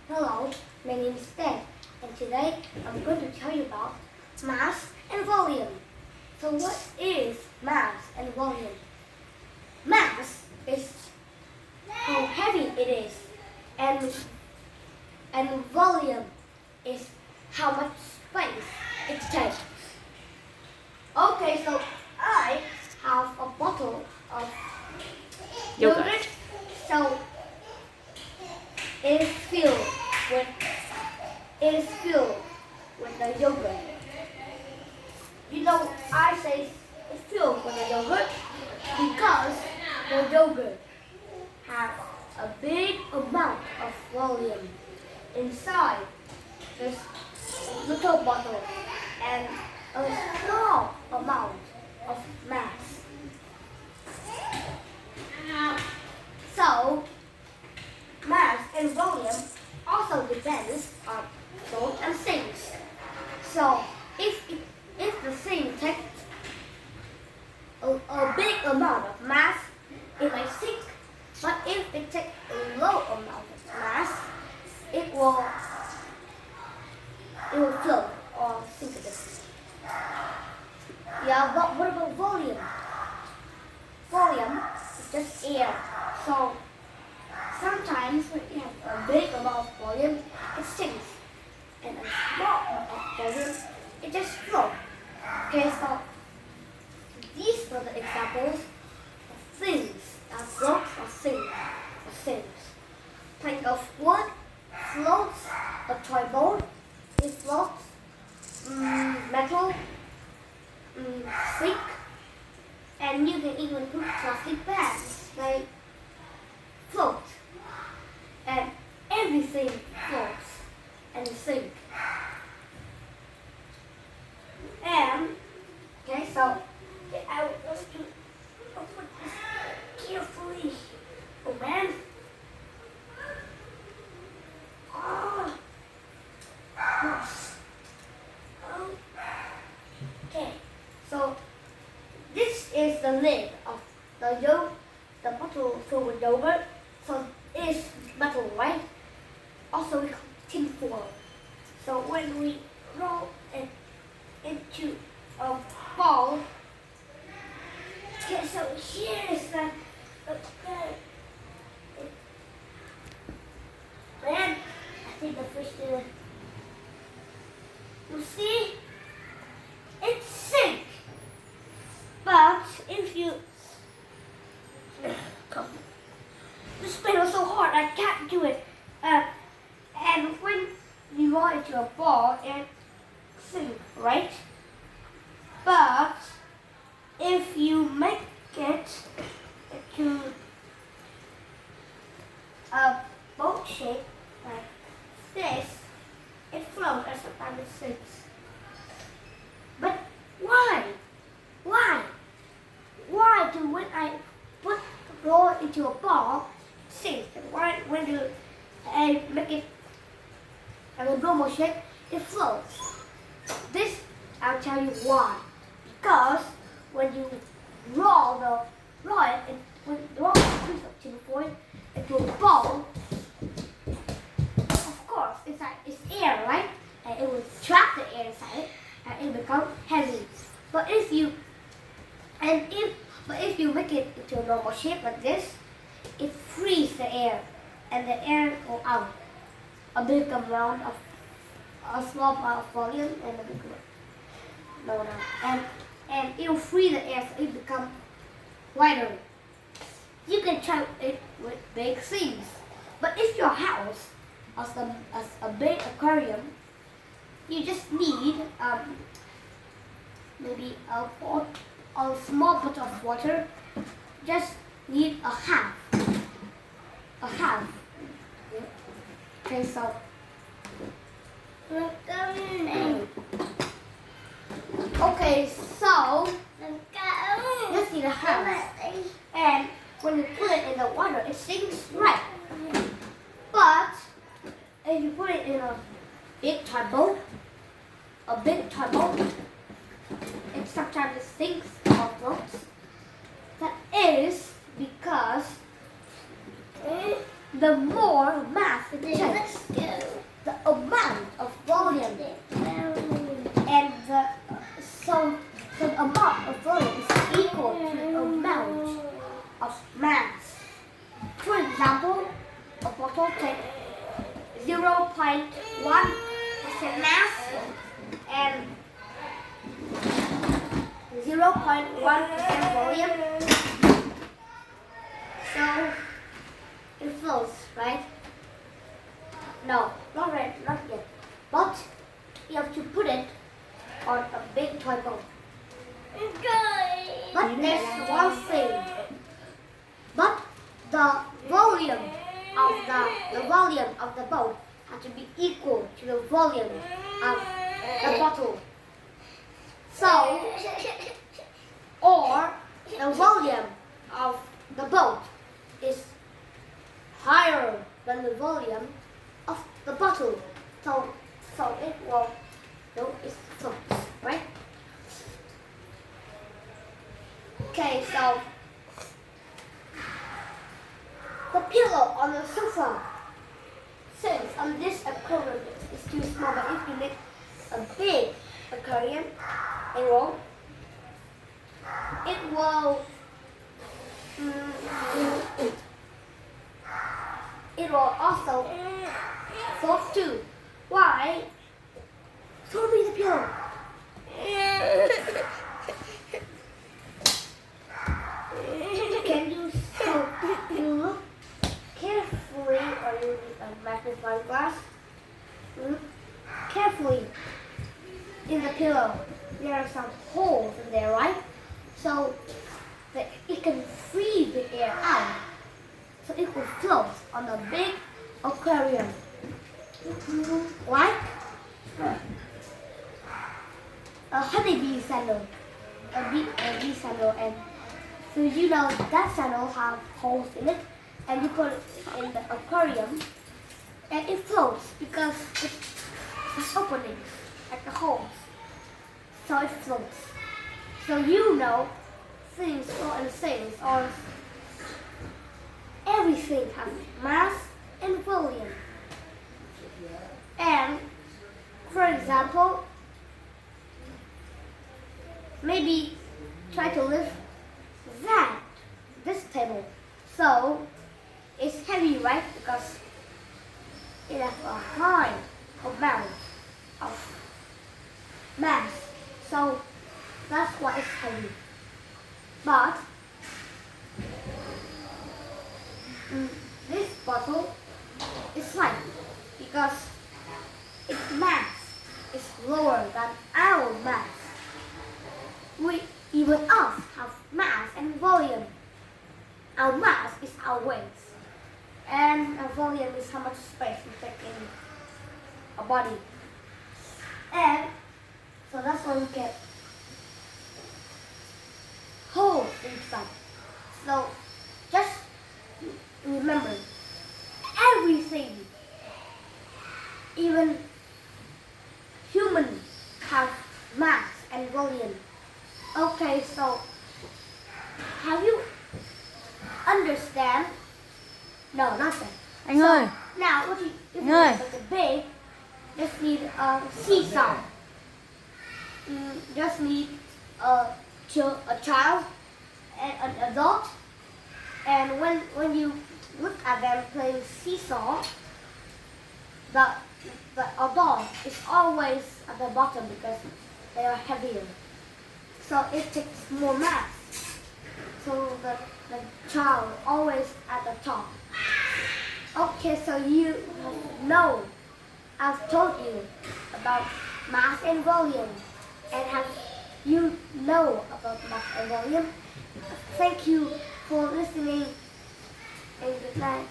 Hello, my name is Ben, and today I'm going to tell you about mass and volume. So what is mass and volume? Mass is how heavy it is, and volume is how much space it takes. Okay, so I have a bottle of yogurt. So it is filled with the yogurt. You know, I say it's filled with the yogurt because the yogurt has a big amount of volume inside this little bottle and a small amount of mass. So, mass and volume also depends on salt and sinks. So, if the sink takes a big amount of mass, it might sink. But if it takes a low amount of mass, it will float or sink a bit. Yeah, but what about volume? Volume is just air. So sometimes when you have a big amount of volume, it sinks. And a small amount of volume, it just floats. Okay, so these are the examples of things that floats or sinks. Plank of wood floats, a toy boat, it floats, metal, sink, and you can even put plastic bags, like float, and everything floats and sink. And okay, so I would want to open this carefully. Oh man! Oh. Okay, so this is the lid of the bottle filled with yogurt. So it is metal, right? Also we call tin foil. So when we roll it into a ball, okay, so here is the and I think the fish did it. You see, it sinks. But if you this spin was so hard, I can't do it. And when you roll it into a ball, it sinks, right? But if you make it into a boat shape like this, it floats and sometimes it sinks. But why? Why do when I roll it into a ball, it sinks? And why when do I make it a normal shape, it floats? This I'll tell you why. Because when you roll the piece of tin foil into a ball, of course it's air, right? And it will trap the air inside it, and it becomes heavy. But if you make it into a normal shape like this, it frees the air, and the air go out. A big amount of a small amount of volume and a big amount. And it will free the air, so it becomes lighter. You can try it with big things. But if your house has a big aquarium, you just need maybe a small bottle of water. Just need a half. Yeah. Okay, so just need a half. And when you put it in the water, it sinks right. But if you put it in a big tugboat, it sometimes sinks or floats. That is because the more mass it takes. 0.1% mass and 0.1% volume. So it flows, right? No, not yet. But you have to put it on a big toy boat. But there's one thing. But the volume of the boat has to be equal to the volume of the bottle. So, or the volume of the boat is higher than the volume of the bottle. So it will, no, it floats, right? Okay, so the pillow on the sofa, since on this aquarium is too small, but if you make a big aquarium, it will also float too. Why? Show me the pillow. Can you look carefully, or you need a magnifying glass? Carefully in the pillow. There are some holes in there, right? So that it can freeze the air out. So it will float on a big aquarium. Like a honeybee sandal. A bee sandal, and so you know that sandal have holes in it, and you put it in the aquarium and it floats because it has openings like the holes. So it floats. So you know things and things or everything has mass and volume. And for example, maybe try to lift this table. So it's heavy, right? Because it has a high amount of mass. So that's why it's heavy. But this bottle is light because its mass is lower than our mass. Even us have mass and volume. Our mass is our weight, and our volume is how much space we take in our body. And so that's why we get holes inside. So just remember, everything, even humans, have mass and volume. Okay, so have you understand? No, not that. Anh ơi, Now, what if you Anh ơi. like a big, just need a seesaw. Just need a child and an adult. And when you look at them playing seesaw, the adult is always at the bottom because they are heavier. So it takes more mass. So the child always at the top. Okay, so you know, I've told you about mass and volume. And have you know about mass and volume? Thank you for listening and good night.